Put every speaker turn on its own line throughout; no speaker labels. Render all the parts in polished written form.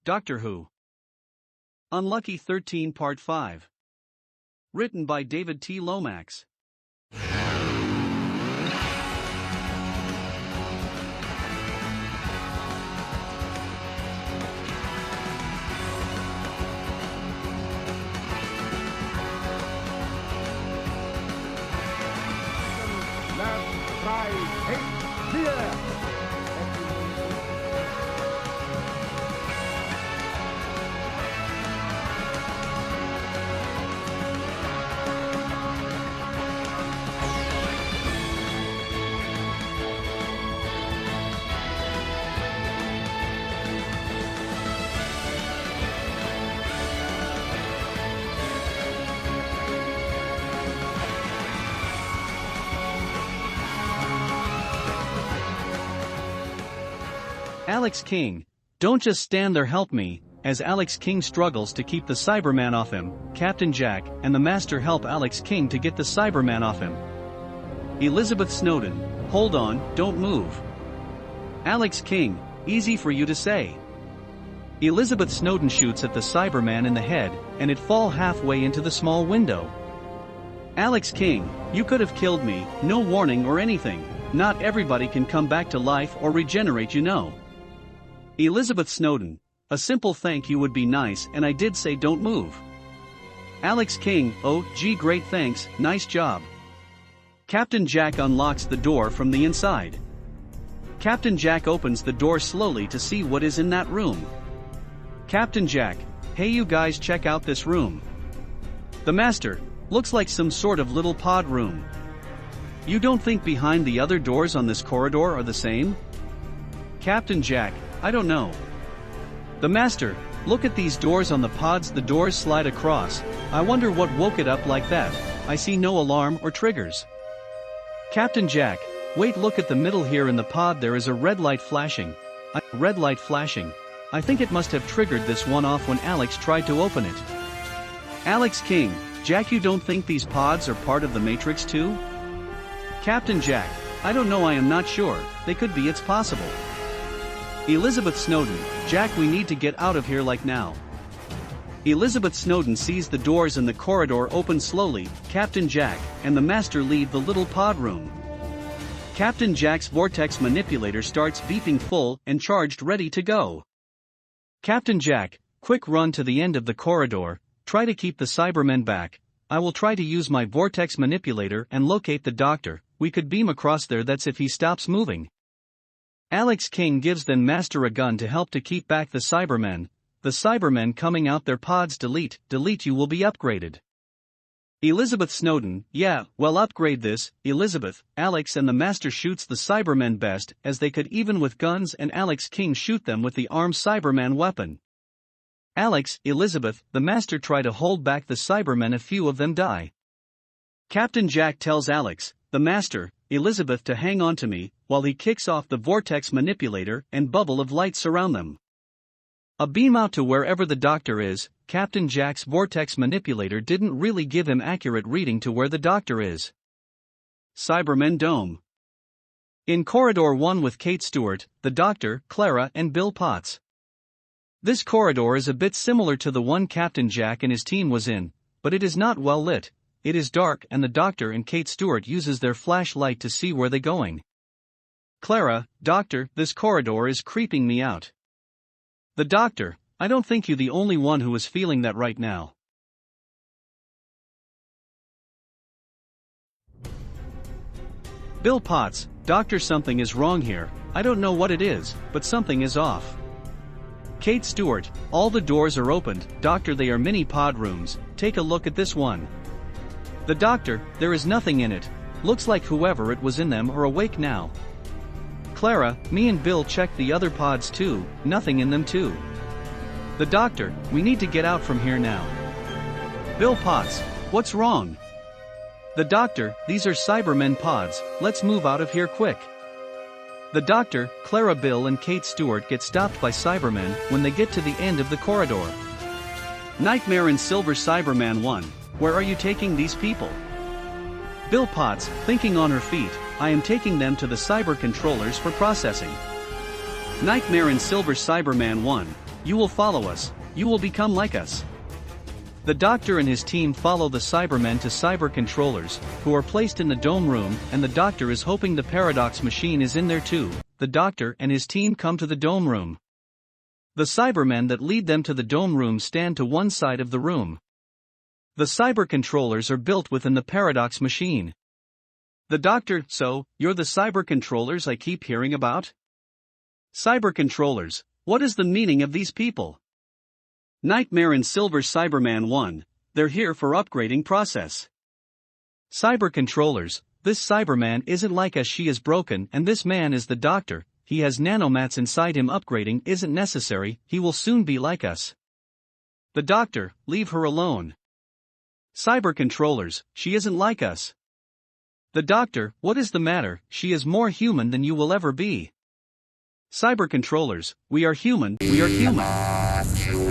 Doctor Who. Unlucky 13 Part 5. Written by David T Lomax.
Left, right, eight, clear!
Alex King, don't just stand there, help me. As Alex King struggles to keep the Cyberman off him, Captain Jack and the Master help Alex King to get the Cyberman off him. Elizabeth Snowden, hold on, don't move. Alex King, easy for you to say. Elizabeth Snowden shoots at the Cyberman in the head, and it falls halfway into the small window. Alex King, you could have killed me, no warning or anything. Not everybody can come back to life or regenerate, you know. Elizabeth Snowden, a simple thank you would be nice, and I did say don't move. Alex King, oh, gee, great thanks, nice job. Captain Jack unlocks the door from the inside. Captain Jack opens the door slowly to see what is in that room. Captain Jack, hey you guys, check out this room. The Master, looks like some sort of little pod room. You don't think behind the other doors on this corridor are the same? Captain Jack, I don't know. The Master, look at these doors on the pods, the doors slide across. I wonder what woke it up like that. I see no alarm or triggers. Captain Jack, wait, look at the middle here in the pod, there is a red light flashing. Red light flashing. I think it must have triggered this one off when Alex tried to open it. Alex King, Jack, you don't think these pods are part of the Matrix too? Captain Jack, I don't know, I am not sure, they could be, it's possible. Elizabeth Snowden, Jack, we need to get out of here like now. Elizabeth Snowden sees the doors in the corridor open slowly, Captain Jack and the Master leave the little pod room. Captain Jack's vortex manipulator starts beeping full and charged, ready to go. Captain Jack, quick run to the end of the corridor, try to keep the Cybermen back. I will try to use my vortex manipulator and locate the Doctor. We could beam across there, that's if he stops moving. Alex King gives the Master a gun to help to keep back the Cybermen. The Cybermen coming out their pods, delete, you will be upgraded. Elizabeth Snowden, yeah, well, upgrade this, Elizabeth. Alex and the Master shoots the Cybermen best as they could, even with guns, and Alex King shoot them with the armed Cyberman weapon. Alex, Elizabeth, the Master try to hold back the Cybermen, a few of them die. Captain Jack tells Alex, the Master, Elizabeth to hang on to me, while he kicks off the vortex manipulator and bubble of light surround them. A beam out to wherever the Doctor is. Captain Jack's vortex manipulator didn't really give him accurate reading to where the Doctor is. Cybermen Dome. In Corridor 1 with Kate Stewart, the Doctor, Clara and Bill Potts. This corridor is a bit similar to the one Captain Jack and his team was in, but it is not well lit. It is dark and the Doctor and Kate Stewart uses their flashlight to see where they're going. Clara, Doctor, this corridor is creeping me out. The Doctor, I don't think you're the only one who is feeling that right now. Bill Potts, Doctor, something is wrong here. I don't know what it is, but something is off. Kate Stewart, all the doors are opened. Doctor, they are mini pod rooms. Take a look at this one. The Doctor, there is nothing in it. Looks like whoever it was in them are awake now. Clara, me and Bill checked the other pods too, nothing in them too. The Doctor, we need to get out from here now. Bill Potts, what's wrong? The Doctor, these are Cybermen pods, let's move out of here quick. The Doctor, Clara, Bill and Kate Stewart get stopped by Cybermen when they get to the end of the corridor. Nightmare and Silver, Cyberman 1, where are you taking these people? Bill Potts, thinking on her feet, I am taking them to the cyber controllers for processing. Nightmare and Silver, Cyberman 1, you will follow us, you will become like us. The Doctor and his team follow the Cybermen to cyber controllers, who are placed in the dome room, and the Doctor is hoping the paradox machine is in there too. The Doctor and his team come to the dome room. The Cybermen that lead them to the dome room stand to one side of the room. The cyber controllers are built within the paradox machine. The Doctor, so, you're the cyber controllers I keep hearing about? Cyber controllers, what is the meaning of these people? Nightmare and Silver Cyberman 1, they're here for upgrading process. Cyber controllers, this Cyberman isn't like us, she is broken, and this man is the Doctor. He has nanomats inside him. Upgrading isn't necessary, he will soon be like us. The Doctor, leave her alone. Cyber controllers, she isn't like us. The Doctor, what is the matter, she is more human than you will ever be. Cyber controllers, we are human, we are human.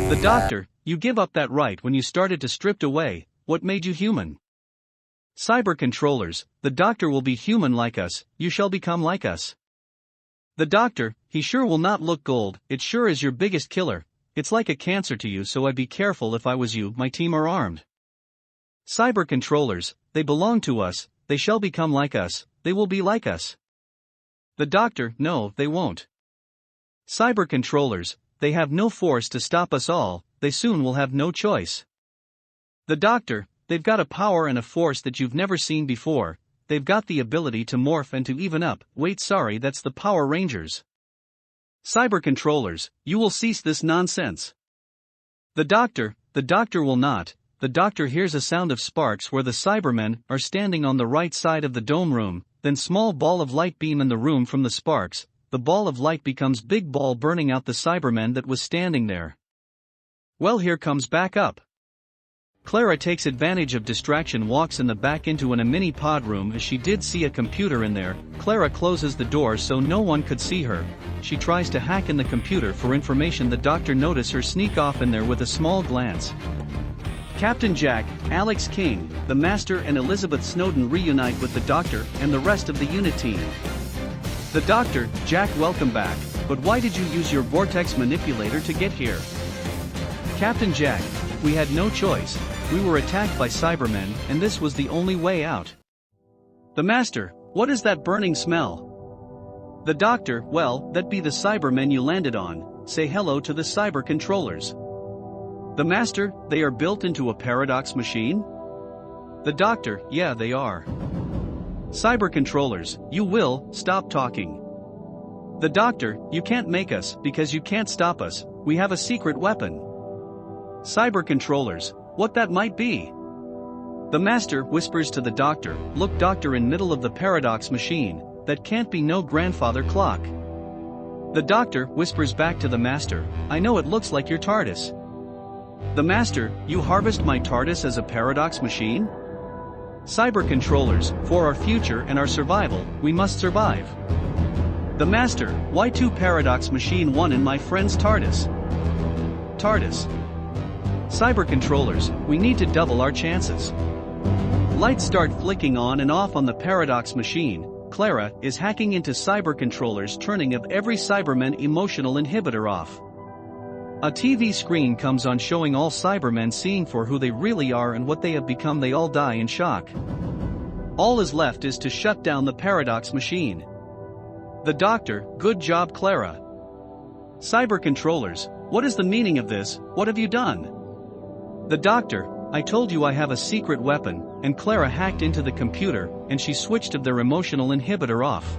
The Doctor, you give up that right when you started to strip away, what made you human? Cyber controllers, the Doctor will be human like us, you shall become like us. The Doctor, he sure will not look gold, it sure is your biggest killer, it's like a cancer to you, so I'd be careful if I was you, my team are armed. Cyber controllers, they belong to us, they shall become like us, they will be like us. The Doctor, no, they won't. Cyber controllers, they have no force to stop us all, they soon will have no choice. The Doctor, they've got a power and a force that you've never seen before. They've got the ability to morph and to even up. Wait, sorry, that's the Power Rangers. Cyber controllers, you will cease this nonsense. The Doctor will not. The Doctor hears a sound of sparks where the Cybermen are standing on the right side of the dome room, then small ball of light beam in the room from the sparks, the ball of light becomes big ball burning out the Cybermen that was standing there. Well, here comes back up. Clara takes advantage of distraction, walks in the back into a mini pod room as she did see a computer in there. Clara closes the door so no one could see her. She tries to hack in the computer for information. The Doctor notices her sneak off in there with a small glance. Captain Jack, Alex King, the Master and Elizabeth Snowden reunite with the Doctor and the rest of the unit team. The Doctor, Jack, welcome back, but why did you use your vortex manipulator to get here? Captain Jack, we had no choice. We were attacked by Cybermen, and this was the only way out. The Master, what is that burning smell? The Doctor, well, that be the Cybermen you landed on. Say hello to the cyber controllers. The Master, they are built into a paradox machine? The Doctor, yeah, they are. Cyber controllers, you will stop talking. The Doctor, you can't make us because you can't stop us. We have a secret weapon. Cyber controllers, what that might be? The Master whispers to the Doctor, look Doctor, in middle of the paradox machine, that can't be no grandfather clock. The Doctor whispers back to the Master, I know it looks like your TARDIS. The Master, you harvest my TARDIS as a paradox machine? Cyber controllers, for our future and our survival, we must survive. The Master, why two paradox machine, one in my friend's TARDIS? TARDIS. Cyber controllers, we need to double our chances. Lights start flicking on and off on the paradox machine. Clara is hacking into cyber controllers, turning of every Cyberman emotional inhibitor off. A TV screen comes on showing all Cybermen seeing for who they really are and what they have become. They all die in shock. All is left is to shut down the paradox machine. The Doctor, good job Clara. Cyber controllers, what is the meaning of this, what have you done? The Doctor, I told you I have a secret weapon, and Clara hacked into the computer, and she switched of their emotional inhibitor off.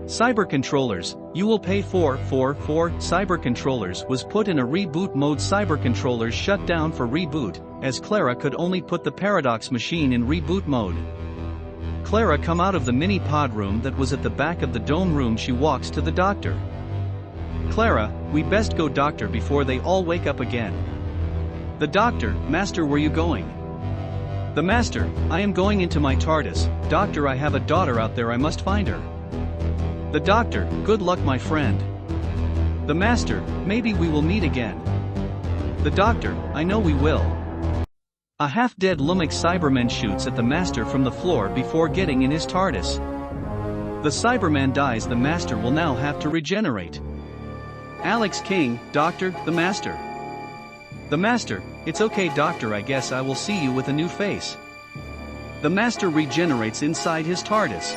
Cyber controllers, you will pay for cyber controllers was put in a reboot mode. Cyber controllers shut down for reboot, as Clara could only put the paradox machine in reboot mode. Clara come out of the mini pod room that was at the back of the dome room. She walks to the Doctor. Clara, we best go Doctor before they all wake up again. The Doctor, Master, where you going? The Master, I am going into my TARDIS. Doctor, I have a daughter out there, I must find her. The Doctor, good luck my friend. The Master, maybe we will meet again. The Doctor, I know we will. A half-dead Lomax Cyberman shoots at the Master from the floor before getting in his TARDIS. The Cyberman dies. The Master will now have to regenerate. Alex King, Doctor, the Master. The Master, it's okay Doctor, I guess I will see you with a new face. The Master regenerates inside his TARDIS.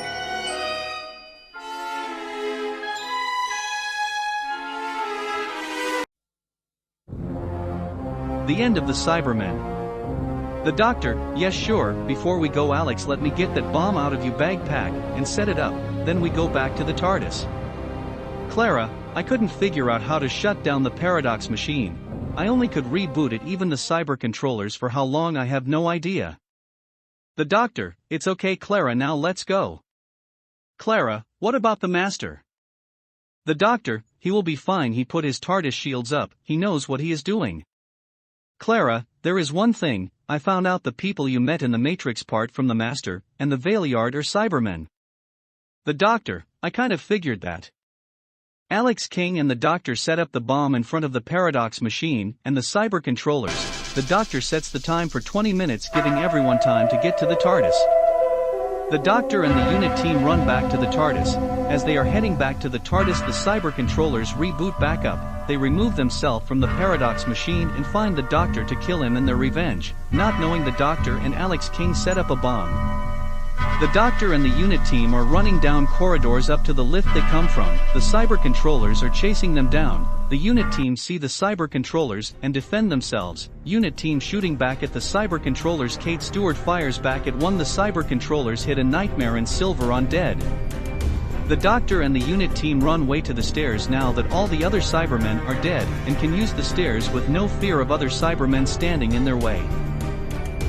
The end of the Cybermen. The Doctor, yes sure, before we go Alex let me get that bomb out of you backpack, and set it up, then we go back to the TARDIS. Clara, I couldn't figure out how to shut down the paradox machine. I only could reboot it, even the cyber controllers, for how long I have no idea. The Doctor, it's okay Clara, now let's go. Clara, what about the Master? The Doctor, he will be fine, he put his TARDIS shields up, he knows what he is doing. Clara, there is one thing, I found out the people you met in the Matrix part from the Master and the Valeyard are Cybermen. The Doctor, I kind of figured that. Alex King and the Doctor set up the bomb in front of the paradox machine and the cyber controllers. The Doctor sets the time for 20 minutes, giving everyone time to get to the TARDIS. The Doctor and the unit team run back to the TARDIS. As they are heading back to the TARDIS, the cyber controllers reboot back up. They remove themselves from the paradox machine and find the Doctor to kill him in their revenge, not knowing the Doctor and Alex King set up a bomb. The Doctor and the unit team are running down corridors up to the lift they come from. The cyber controllers are chasing them down. The unit team see the cyber controllers and defend themselves. Unit team shooting back at the cyber controllers. Kate Stewart fires back at one. The cyber controllers hit a Nightmare and Silver on dead. The Doctor and the unit team run way to the stairs now that all the other Cybermen are dead and can use the stairs with no fear of other Cybermen standing in their way.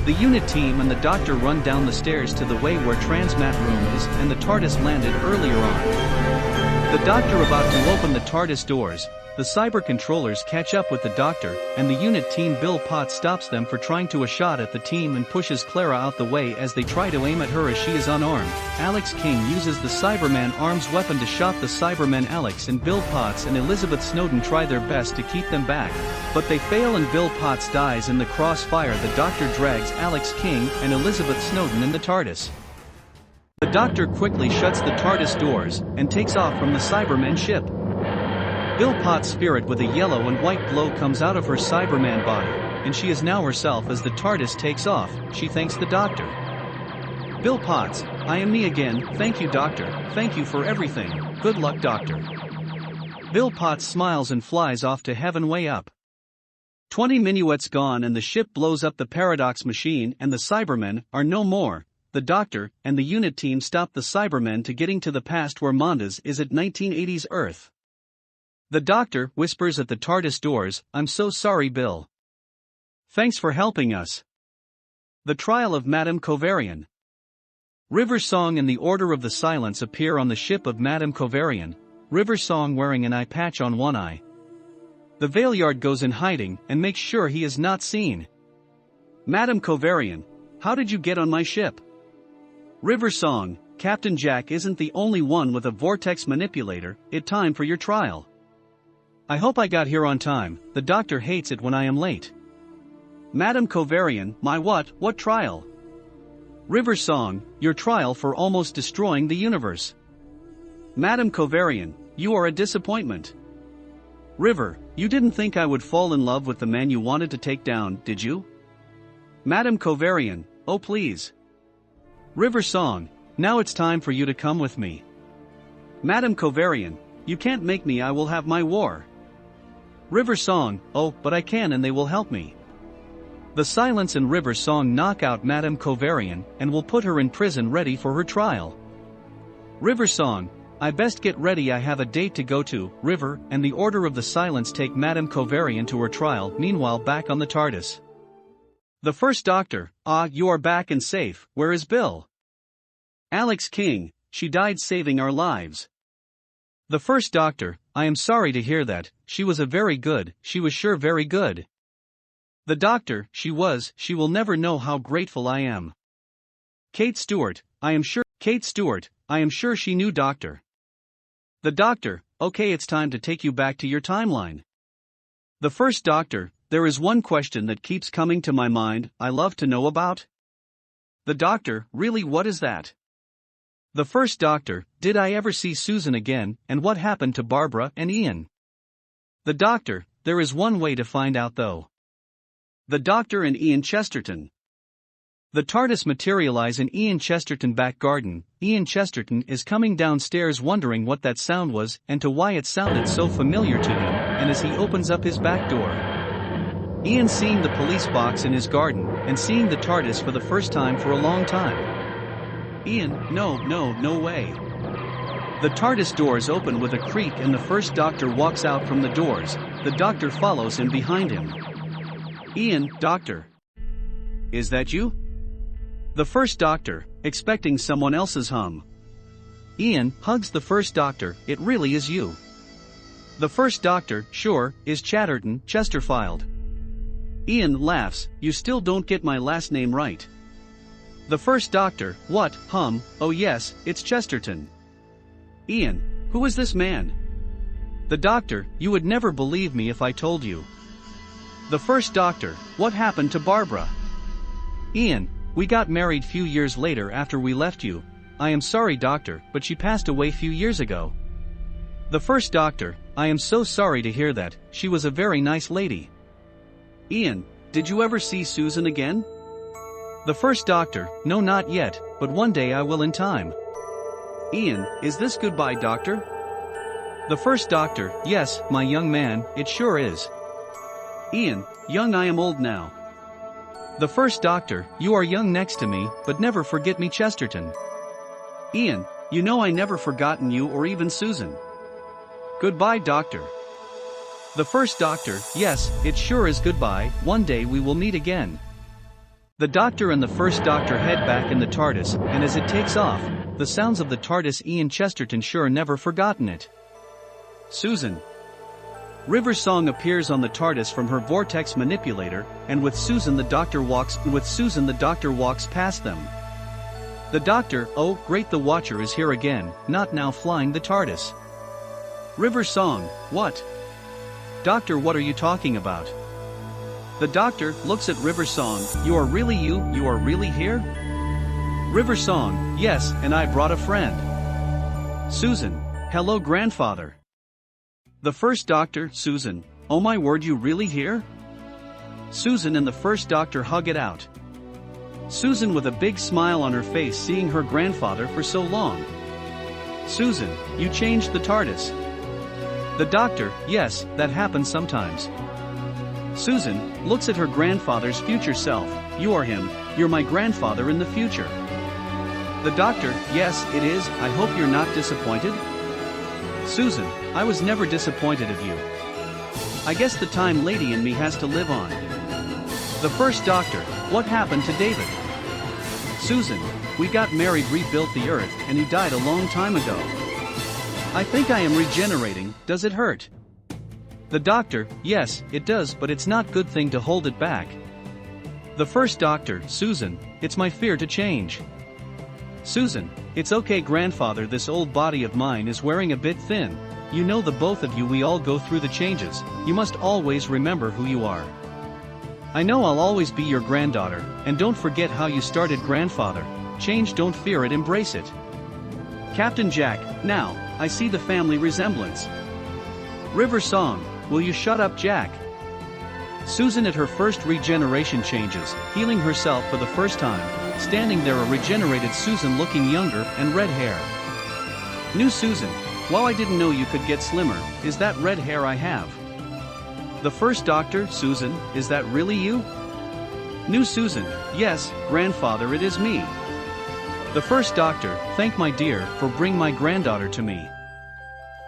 The unit team and the Doctor run down the stairs to the way where Transmat room is and the TARDIS landed earlier on. The Doctor about to open the TARDIS doors. The cyber controllers catch up with the Doctor, and the unit team Bill Potts stops them for trying to a shot at the team and pushes Clara out the way as they try to aim at her as she is unarmed. Alex King uses the Cyberman arms weapon to shot the Cybermen. Alex and Bill Potts and Elizabeth Snowden try their best to keep them back, but they fail and Bill Potts dies in the crossfire. The Doctor drags Alex King and Elizabeth Snowden in the TARDIS. The Doctor quickly shuts the TARDIS doors and takes off from the Cybermen ship. Bill Potts' spirit with a yellow and white glow comes out of her Cyberman body, and she is now herself. As the TARDIS takes off, she thanks the Doctor. Bill Potts, I am me again, thank you Doctor, thank you for everything, good luck Doctor. Bill Potts smiles and flies off to heaven way up. 20 minuets gone and the ship blows up the paradox machine and the Cybermen are no more. The Doctor and the unit team stop the Cybermen to getting to the past where Mondas is at 1980s Earth. The Doctor whispers at the TARDIS doors, I'm so sorry Bill. Thanks for helping us. The trial of Madame Kovarian. River Song and the Order of the Silence appear on the ship of Madame Kovarian, River Song wearing an eye patch on one eye. The Valeyard goes in hiding and makes sure he is not seen. Madame Kovarian, how did you get on my ship? River Song, Captain Jack isn't the only one with a vortex manipulator. It's time for your trial. I hope I got here on time. The Doctor hates it when I am late. Madame Kovarian, my what trial? River Song, your trial for almost destroying the universe. Madame Kovarian, you are a disappointment. River, you didn't think I would fall in love with the man you wanted to take down, did you? Madame Kovarian, oh please. River Song, now it's time for you to come with me. Madame Kovarian, you can't make me, I will have my war. River Song, oh, but I can and they will help me. The Silence and River Song knock out Madame Kovarian and will put her in prison ready for her trial. River Song, I best get ready, I have a date to go to. River and the Order of the Silence take Madame Kovarian to her trial. Meanwhile back on the TARDIS. The First Doctor, you are back and safe, where is Bill? Alex King, she died saving our lives. The First Doctor, I am sorry to hear that, she was she was sure very good. The Doctor, she will never know how grateful I am. Kate Stewart, I am sure she knew Doctor. The Doctor, okay, it's time to take you back to your timeline. The First Doctor, there is one question that keeps coming to my mind, I love to know about. The Doctor, really, what is that? The First Doctor, did I ever see Susan again, and what happened to Barbara and Ian? The Doctor, there is one way to find out though. The Doctor and Ian Chesterton. The TARDIS materialize in Ian Chesterton back garden. Ian Chesterton is coming downstairs wondering what that sound was and to why it sounded so familiar to him, and as he opens up his back door, Ian seeing the police box in his garden, and seeing the TARDIS for the first time for a long time. Ian, no way. The TARDIS doors open with a creak and the first Doctor walks out from the doors. The Doctor follows him behind him. Ian, Doctor. Is that you? The first Doctor, expecting someone else's hum. Ian hugs the first Doctor, it really is you. The first Doctor, sure, is Chatterton, Chesterfield. Ian laughs, you still don't get my last name right. The first Doctor, what, hum, oh yes, it's Chesterton. Ian, who is this man? The Doctor, you would never believe me if I told you. The first Doctor, what happened to Barbara? Ian, we got married few years later after we left you. I am sorry Doctor, but she passed away few years ago. The first Doctor, I am so sorry to hear that, she was a very nice lady. Ian, did you ever see Susan again? The first Doctor, no not yet, but one day I will in time. Ian, is this goodbye Doctor? The first Doctor, yes, my young man, it sure is. Ian, young I am old now. The first Doctor, you are young next to me, but never forget me Chesterton. Ian, you know I never forgotten you or even Susan. Goodbye Doctor. The first Doctor, yes, it sure is goodbye, one day we will meet again. The Doctor and the first Doctor head back in the TARDIS, and as it takes off, the sounds of the TARDIS Ian Chesterton sure never forgotten it. Susan. River's song appears on the TARDIS from her vortex manipulator, and with Susan the Doctor walks past them. The Doctor, oh great the Watcher is here again, not now flying the TARDIS. River's song, what? Doctor what are you talking about? The Doctor looks at River's song, you are really here? River's song, yes, and I brought a friend. Susan, hello grandfather. The first Doctor, Susan, oh my word you really here? Susan and the first Doctor hug it out. Susan with a big smile on her face seeing her grandfather for so long. Susan, you changed the TARDIS. The Doctor, yes, that happens sometimes. Susan looks at her grandfather's future self, you are him, you're my grandfather in the future. The Doctor, yes it is, I hope you're not disappointed. Susan, I was never disappointed of you. I guess the time lady in me has to live on. The first Doctor, what happened to David? Susan, we got married, rebuilt the earth, and he died a long time ago. I think I am regenerating, does it hurt? The Doctor, yes, it does, but it's not good thing to hold it back. The first Doctor, Susan, it's my fear to change. Susan, it's okay grandfather, this old body of mine is wearing a bit thin. You know the both of you we all go through the changes, you must always remember who you are. I know I'll always be your granddaughter, and don't forget how you started grandfather, change don't fear it embrace it. Captain Jack, now, I see the family resemblance. River song, will you shut up Jack? Susan at her first regeneration changes, healing herself for the first time, standing there a regenerated Susan looking younger and red hair. New Susan, wow I didn't know you could get slimmer, is that red hair I have? The first Doctor, Susan, is that really you? New Susan, yes, grandfather it is me. The first Doctor, thank my dear for bring my granddaughter to me.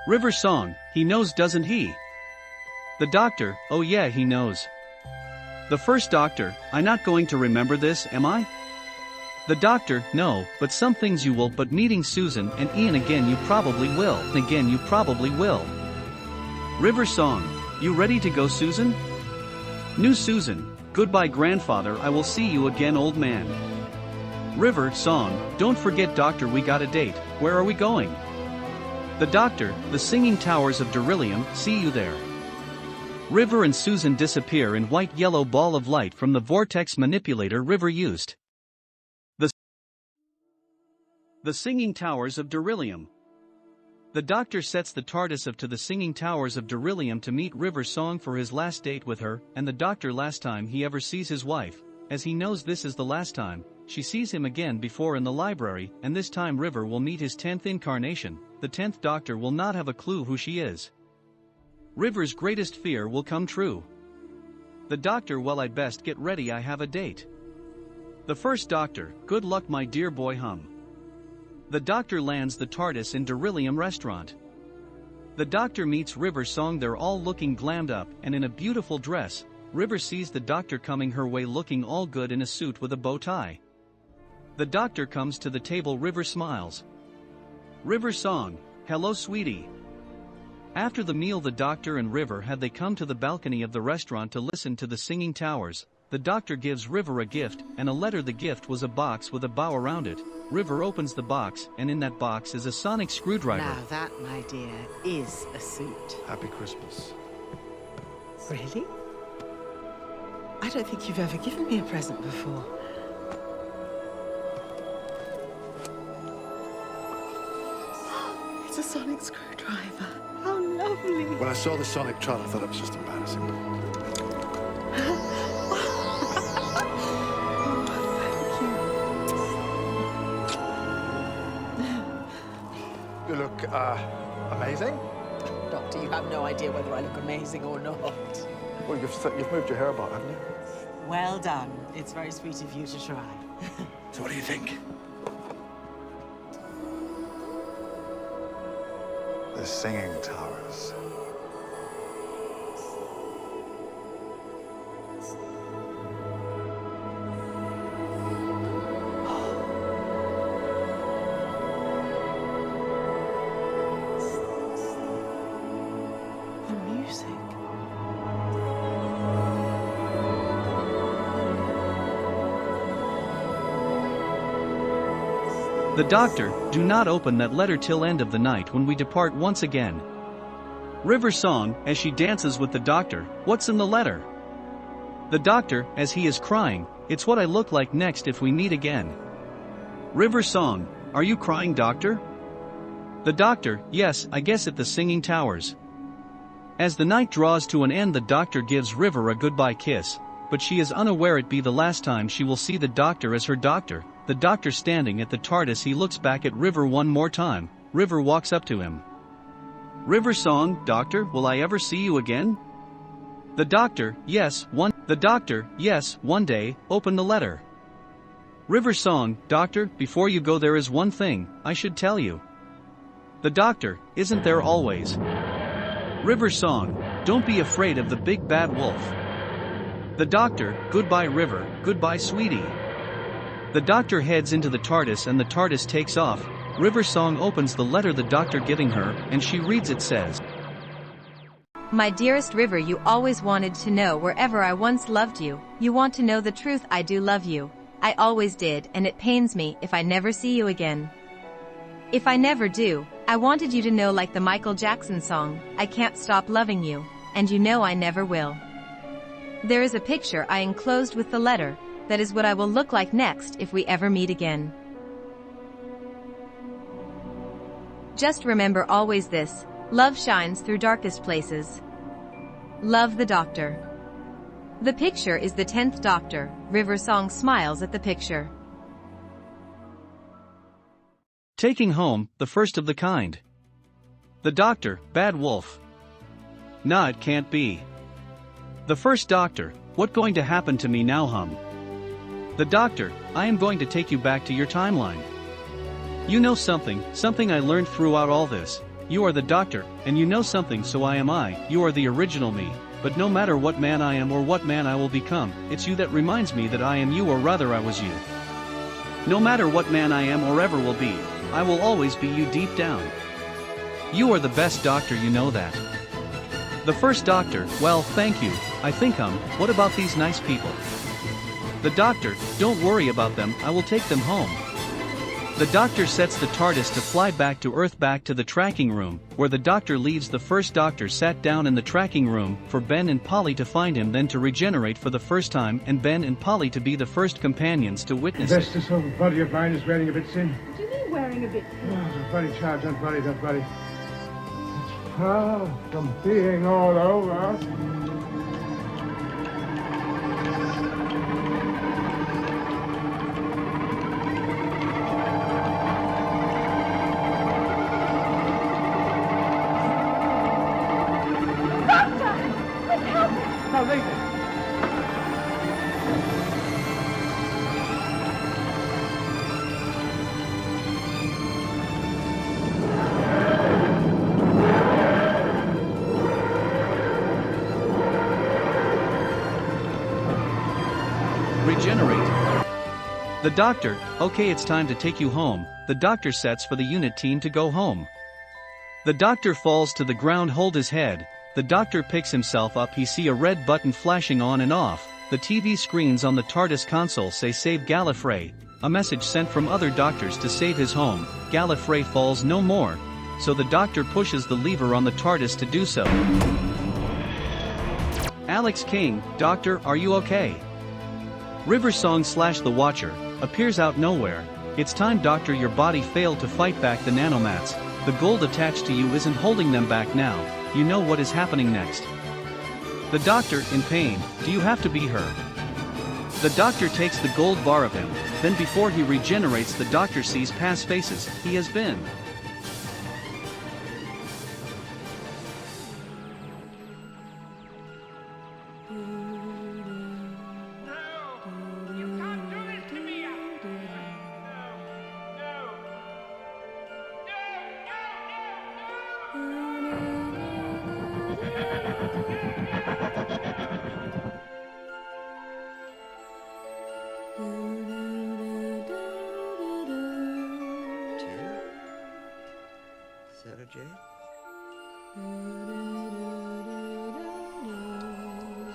River song, he knows doesn't he? The Doctor, oh yeah he knows. The first Doctor, I'm not going to remember this am I? The Doctor, no, but some things you will, but meeting Susan and Ian again you probably will. River song, you ready to go Susan? New Susan, goodbye grandfather I will see you again old man. River song, don't forget Doctor we got a date, where are we going? The Doctor, the Singing Towers of Darillium, see you there. River and Susan disappear in white-yellow ball of light from the vortex manipulator River used. The Singing Towers of Darillium. The Doctor sets the TARDIS up to the Singing Towers of Darillium to meet River Song for his last date with her, and the Doctor last time he ever sees his wife, as he knows this is the last time, she sees him again before in the library, and this time River will meet his 10th incarnation. The 10th Doctor will not have a clue who she is. River's greatest fear will come true. The Doctor, well, I'd best get ready, I have a date. The First Doctor, good luck my dear boy hum. The Doctor lands the TARDIS in Darillium restaurant. The Doctor meets River Song, they're all looking glammed up and in a beautiful dress. River sees the Doctor coming her way looking all good in a suit with a bow tie. The Doctor comes to the table, River smiles. River Song, hello sweetie. After the meal the Doctor and River they come to the balcony of the restaurant to listen to the Singing Towers. The Doctor gives River a gift and a letter. The gift was a box with a bow around it. River opens the box and in that box is a sonic screwdriver.
Now that, my dear, is a suit.
Happy Christmas.
Really? I don't think you've ever given me a present before. It's a sonic screwdriver. How lovely.
When I saw the sonic trial, I thought it was just embarrassing. You look, amazing.
Doctor, you have no idea whether I look amazing or not.
Well, you've moved your hair about, haven't you?
Well done. It's very sweet of you to try.
So what do you think? The Singing Towers.
The Doctor, do not open that letter till end of the night when we depart once again. River Song, as she dances with the Doctor, what's in the letter? The Doctor, as he is crying, it's what I look like next if we meet again. River Song, are you crying, Doctor? The Doctor, yes, I guess at the Singing Towers. As the night draws to an end the Doctor gives River a goodbye kiss, but she is unaware it be the last time she will see the Doctor as her Doctor. The Doctor standing at the TARDIS, he looks back at River one more time. River walks up to him. River Song, Doctor, will I ever see you again? The Doctor, yes, one day, open the letter. River Song, Doctor, before you go there is one thing I should tell you. The Doctor, isn't there always? River Song, don't be afraid of the big bad wolf. The Doctor, goodbye River, goodbye sweetie. The Doctor heads into the TARDIS and the TARDIS takes off. River Song opens the letter the Doctor giving her, and she reads. It says,
My dearest River, you always wanted to know wherever I once loved you. You want to know the truth, I do love you. I always did, and it pains me if I never see you again. If I never do, I wanted you to know, like the Michael Jackson song, I can't stop loving you, and you know I never will. There is a picture I enclosed with the letter. That is what I will look like next if we ever meet again. Just remember always this, love shines through darkest places. Love, the Doctor. The picture is the 10th Doctor. River Song smiles at the picture.
Taking home, the first of the kind. The Doctor, bad wolf. Nah, it can't be. The First Doctor, what going to happen to me now hum? The Doctor, I am going to take you back to your timeline. You know something I learned throughout all this. You are the Doctor, and you know something, so I am I. You are the original me, but no matter what man I am or what man I will become, it's you that reminds me that I am you, or rather I was you. No matter what man I am or ever will be, I will always be you deep down. You are the best Doctor, you know that. The First Doctor, well, thank you, I think what about these nice people? The Doctor, don't worry about them, I will take them home. The Doctor sets the TARDIS to fly back to Earth, back to the tracking room, where the Doctor leaves. The First Doctor sat down in the tracking room for Ben and Polly to find him, then to regenerate for the first time, and Ben and Polly to be the first companions to witness it.
This sort of body of mine is wearing a bit thin.
What do you mean wearing a bit thin?
Oh, don't worry, child, don't worry. Some peeing all over.
Regenerate. The doctor, okay, it's time to take you home. The doctor sets for the unit team to go home. The doctor falls to the ground, hold his head. The doctor picks himself up, he see a red button flashing on and off. The TV screens on the TARDIS console say save Gallifrey. A message sent from other doctors to save his home. Gallifrey falls no more. So the doctor pushes the lever on the TARDIS to do so. Alex King, doctor, are you okay? River Song / the Watcher appears out nowhere. It's time, doctor, your body failed to fight back the nanomats. The gold attached to you isn't holding them back now. You know what is happening next. The doctor, in pain, do you have to be her? The doctor takes the gold bar of him, then before he regenerates the doctor sees past faces he has been.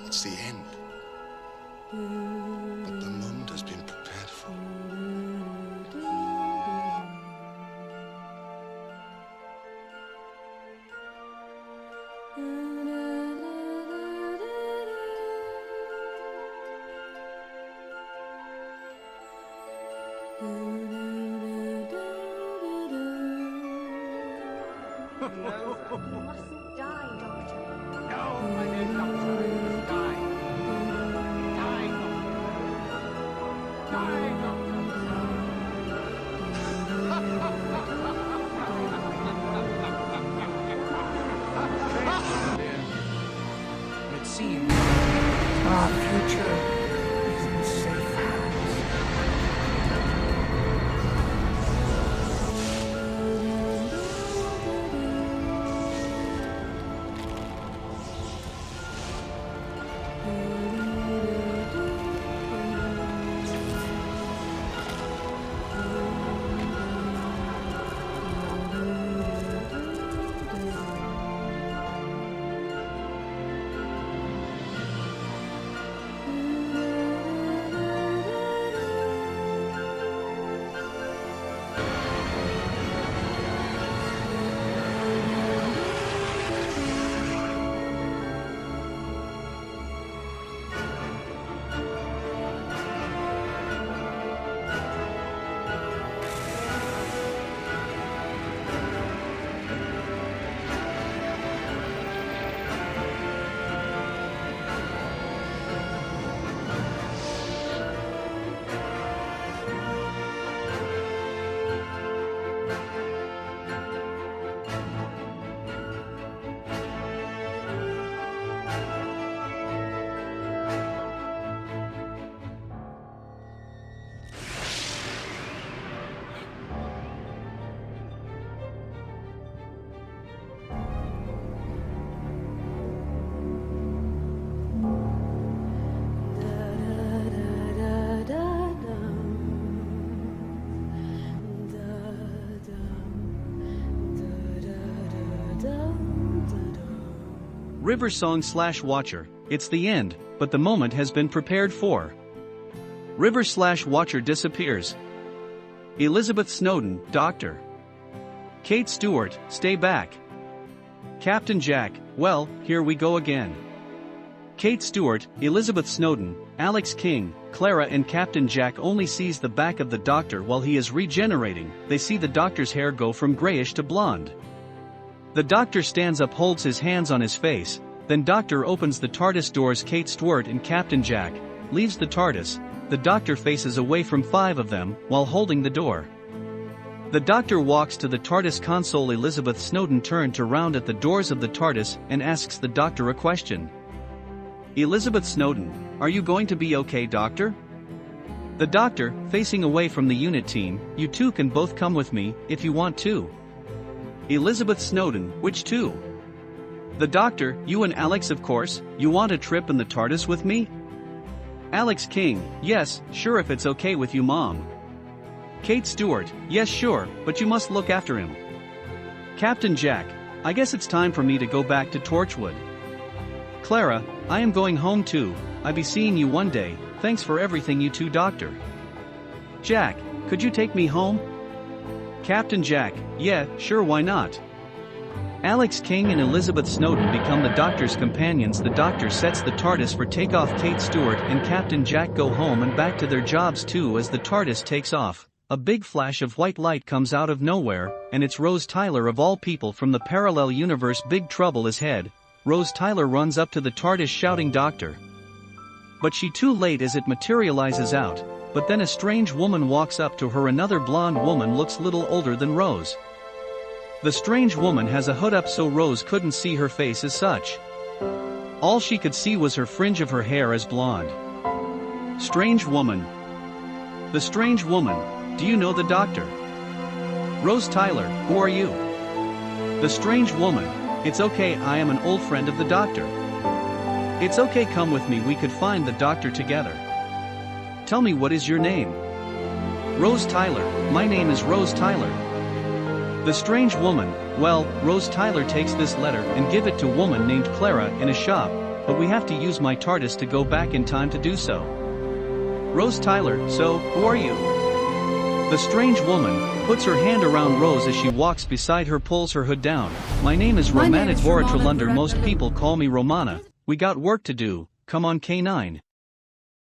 It's the end. But the moment has been prepared for.
You mustn't die, Doctor.
No, my dear Doctor, die. Die, Doctor. Die, Doctor.
It seems our future is in safe hands.
River Song / Watcher, it's the end, but the moment has been prepared for. River / Watcher disappears. Elizabeth Snowden, Doctor. Kate Stewart, stay back. Captain Jack, well, here we go again. Kate Stewart, Elizabeth Snowden, Alex King, Clara and Captain Jack only sees the back of the Doctor while he is regenerating. They see the Doctor's hair go from grayish to blonde. The Doctor stands up, holds his hands on his face, then Doctor opens the TARDIS doors. Kate Stewart and Captain Jack leaves the TARDIS. The Doctor faces away from 5 of them, while holding the door. The Doctor walks to the TARDIS console. Elizabeth Snowden turns around at the doors of the TARDIS and asks the Doctor a question. Elizabeth Snowden, are you going to be okay, Doctor? The Doctor, facing away from the unit team, you two can both come with me, if you want to. Elizabeth Snowden, which two? The Doctor, you and Alex, of course. You want a trip in the TARDIS with me? Alex King, yes, sure, if it's okay with you, Mom. Kate Stewart, yes, sure, but you must look after him. Captain Jack, I guess it's time for me to go back to Torchwood. Clara, I am going home too. I'll be seeing you one day. Thanks for everything, you two, Doctor. Jack, could you take me home? Captain Jack, yeah, sure, why not? Alex King and Elizabeth Snowden become the Doctor's companions. The Doctor sets the TARDIS for takeoff. Kate Stewart and Captain Jack go home and back to their jobs too. As the TARDIS takes off, a big flash of white light comes out of nowhere, and it's Rose Tyler of all people from the parallel universe. Big trouble is ahead. Rose Tyler runs up to the TARDIS shouting, "Doctor!" But she too late as it materializes out, but then a strange woman walks up to her. Another blonde woman looks little older than Rose. The strange woman has a hood up so Rose couldn't see her face as such. All she could see was her fringe of her hair as blonde. Strange woman. The strange woman, do you know the Doctor? Rose Tyler, who are you? The strange woman, it's okay, I am an old friend of the Doctor. It's okay, come with me, we could find the Doctor together. Tell me, what is your name? Rose Tyler, my name is Rose Tyler. The strange woman, well, Rose Tyler takes this letter and give it to woman named Clara in a shop, but we have to use my TARDIS to go back in time to do so. Rose Tyler, so, who are you? The strange woman puts her hand around Rose as she walks beside her, pulls her hood down. My name is Romana Voratralander, most people call me Romana. We got work to do, come on K9.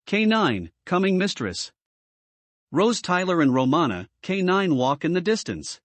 K9, coming mistress. Rose Tyler and Romana, K9 walk in the distance.